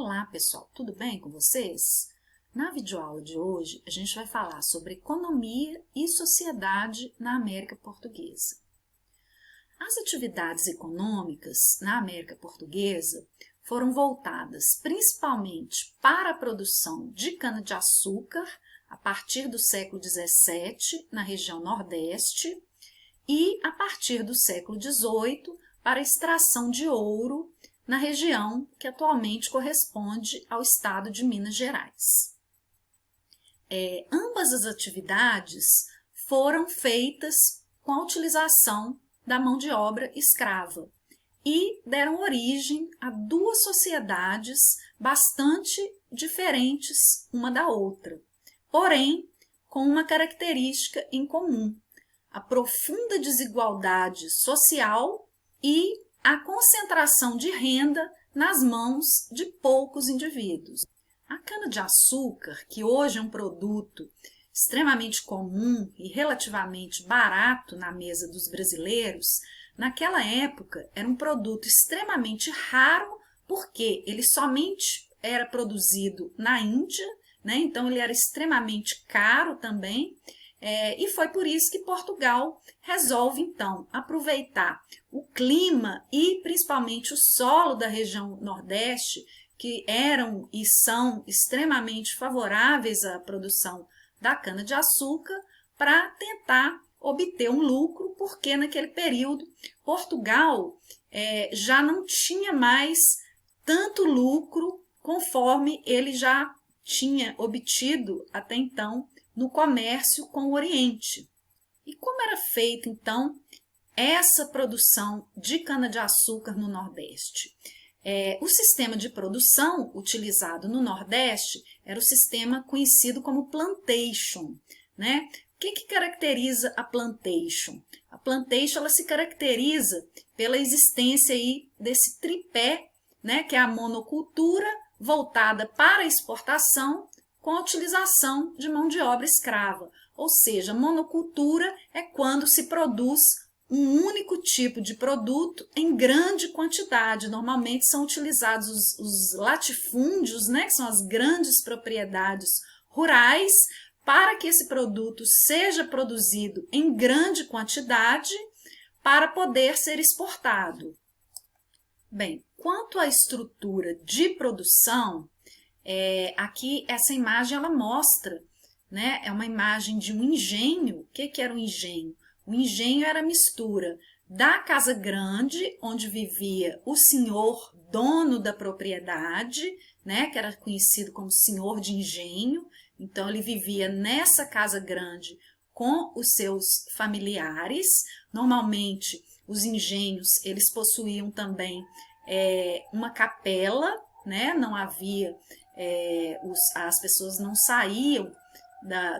Olá, pessoal, tudo bem com vocês? Na videoaula de hoje, a gente vai falar sobre economia e sociedade na América Portuguesa. As atividades econômicas na América Portuguesa foram voltadas principalmente para a produção de cana-de-açúcar a partir do século XVII na região Nordeste e a partir do século XVIII para a extração de ouro na região que atualmente corresponde ao estado de Minas Gerais. Ambas as atividades foram feitas com a utilização da mão de obra escrava e deram origem a duas sociedades bastante diferentes uma da outra, porém com uma característica em comum: a profunda desigualdade social e a concentração de renda nas mãos de poucos indivíduos. A cana-de-açúcar, que hoje é um produto extremamente comum e relativamente barato na mesa dos brasileiros, naquela época era um produto extremamente raro porque ele somente era produzido na Índia, né? Então ele era extremamente caro também. E foi por isso que Portugal resolve, então, aproveitar o clima e principalmente o solo da região Nordeste, que eram e são extremamente favoráveis à produção da cana-de-açúcar, para tentar obter um lucro, porque naquele período Portugal já não tinha mais tanto lucro conforme ele já tinha obtido até então no comércio com o Oriente. E como era feita, então, essa produção de cana-de-açúcar no Nordeste? O sistema de produção utilizado no Nordeste era o sistema conhecido como plantation, né? O que caracteriza a plantation? A plantation ela se caracteriza pela existência aí desse tripé, né, que é a monocultura voltada para a exportação, com a utilização de mão de obra escrava. Ou seja, monocultura é quando se produz um único tipo de produto em grande quantidade. Normalmente são utilizados os latifúndios, né, que são as grandes propriedades rurais, para que esse produto seja produzido em grande quantidade para poder ser exportado. Bem, quanto à estrutura de produção, aqui essa imagem ela mostra, né, é uma imagem de um engenho. O que era um engenho? O engenho era a mistura da casa grande, onde vivia o senhor dono da propriedade, né, que era conhecido como senhor de engenho. Então ele vivia nessa casa grande com os seus familiares. Normalmente os engenhos eles possuíam também uma capela, né, não havia as pessoas não saíam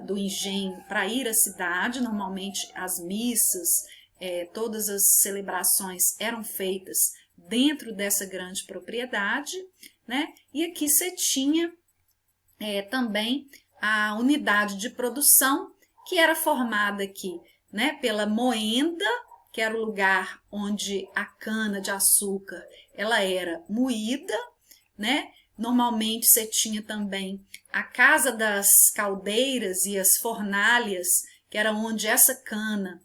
do engenho para ir à cidade. Normalmente as missas, todas as celebrações eram feitas dentro dessa grande propriedade, né? E aqui você tinha também a unidade de produção, que era formada aqui, né, pela moenda, que era o lugar onde a cana-de-açúcar ela era moída, né? Normalmente você tinha também a casa das caldeiras e as fornalhas, que era onde essa cana,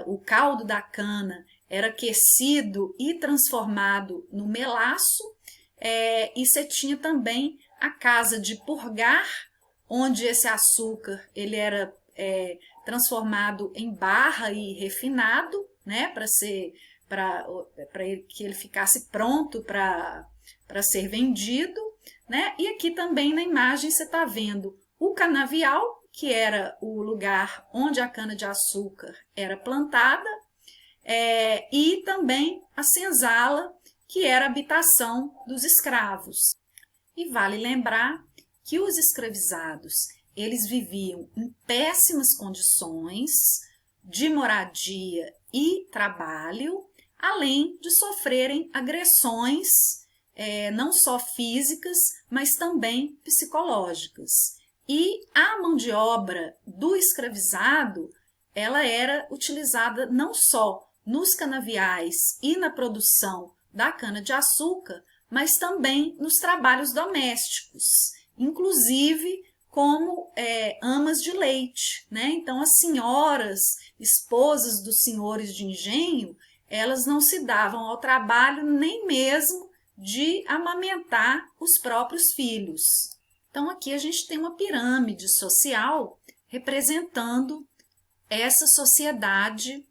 o caldo da cana era aquecido e transformado no melaço. E você tinha também a casa de purgar, onde esse açúcar ele era transformado em barra e refinado, né, para que ele ficasse pronto para ser vendido, né? E aqui também na imagem você está vendo o canavial, que era o lugar onde a cana-de-açúcar era plantada, e também a senzala, que era a habitação dos escravos. E vale lembrar que os escravizados eles viviam em péssimas condições de moradia e trabalho, além de sofrerem agressões não só físicas, mas também psicológicas. E a mão de obra do escravizado, ela era utilizada não só nos canaviais e na produção da cana-de-açúcar, mas também nos trabalhos domésticos, inclusive como amas de leite, né? Então, as senhoras, esposas dos senhores de engenho, elas não se davam ao trabalho nem mesmo de amamentar os próprios filhos. Então, aqui a gente tem uma pirâmide social representando essa sociedade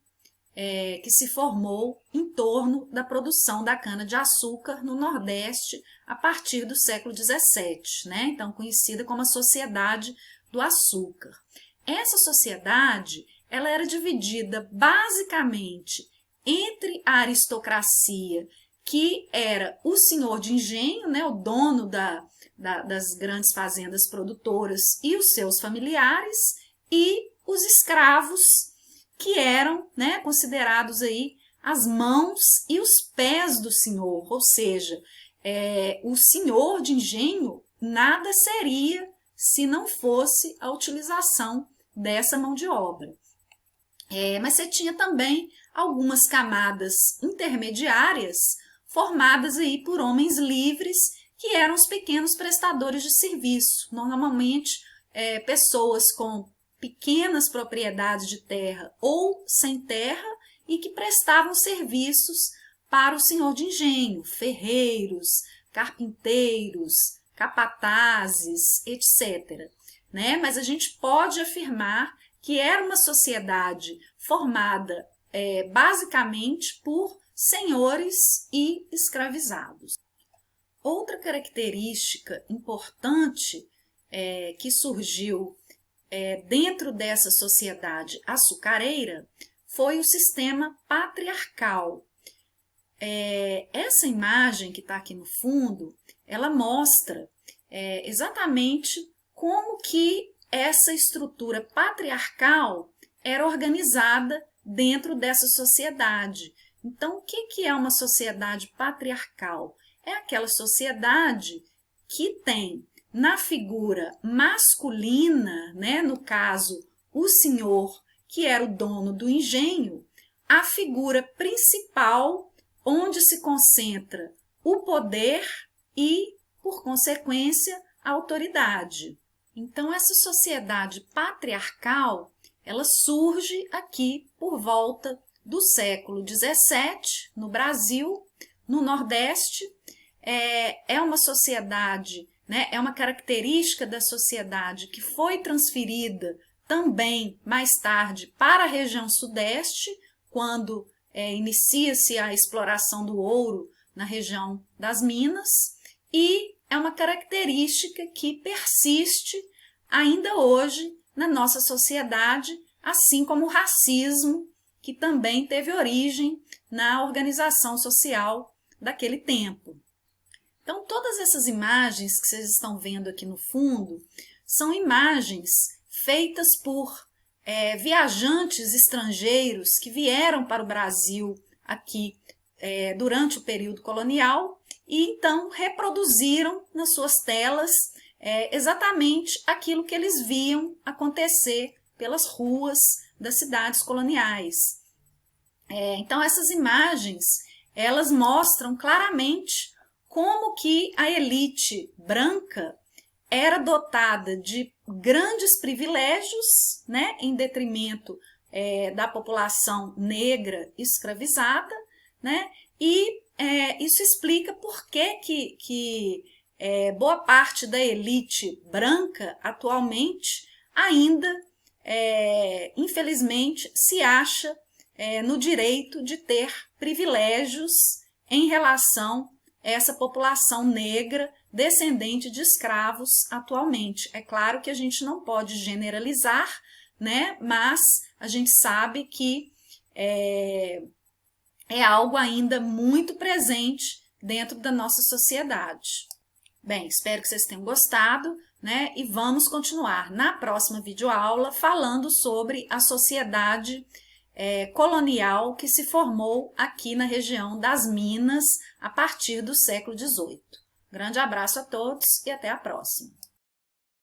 que se formou em torno da produção da cana-de-açúcar no Nordeste a partir do século XVII, né? Então, conhecida como a Sociedade do Açúcar. Essa sociedade ela era dividida basicamente entre a aristocracia, que era o senhor de engenho, né? O dono das grandes fazendas produtoras e os seus familiares, e os escravos, que eram, né, considerados aí as mãos e os pés do senhor, ou seja, o senhor de engenho nada seria se não fosse a utilização dessa mão de obra. Mas você tinha também algumas camadas intermediárias formadas aí por homens livres, que eram os pequenos prestadores de serviço, normalmente pessoas com pequenas propriedades de terra ou sem terra e que prestavam serviços para o senhor de engenho, ferreiros, carpinteiros, capatazes, etc. Né? Mas a gente pode afirmar que era uma sociedade formada basicamente por senhores e escravizados. Outra característica importante que surgiu dentro dessa sociedade açucareira foi o sistema patriarcal. Essa imagem que está aqui no fundo, ela mostra exatamente como que essa estrutura patriarcal era organizada dentro dessa sociedade. Então, o que é uma sociedade patriarcal? É aquela sociedade que tem na figura masculina, né, no caso, o senhor, que era o dono do engenho, a figura principal onde se concentra o poder e, por consequência, a autoridade. Então, essa sociedade patriarcal, ela surge aqui por volta do século XVII, no Brasil, no Nordeste. É uma sociedade, né, é uma característica da sociedade que foi transferida também mais tarde para a região Sudeste, quando inicia-se a exploração do ouro na região das Minas, e é uma característica que persiste ainda hoje na nossa sociedade, assim como o racismo, que também teve origem na organização social daquele tempo. Então, todas essas imagens que vocês estão vendo aqui no fundo são imagens feitas por viajantes estrangeiros que vieram para o Brasil aqui durante o período colonial e então reproduziram nas suas telas exatamente aquilo que eles viam acontecer pelas ruas das cidades coloniais. Então, essas imagens, elas mostram claramente como que a elite branca era dotada de grandes privilégios, né, em detrimento da população negra escravizada, né, e isso explica por que boa parte da elite branca atualmente ainda, infelizmente, se acha no direito de ter privilégios em relação a essa população negra descendente de escravos atualmente. É claro que a gente não pode generalizar, né? Mas a gente sabe que é algo ainda muito presente dentro da nossa sociedade. Bem, espero que vocês tenham gostado, né? E vamos continuar na próxima videoaula falando sobre a sociedade colonial que se formou aqui na região das Minas a partir do século XVIII. Grande abraço a todos e até a próxima!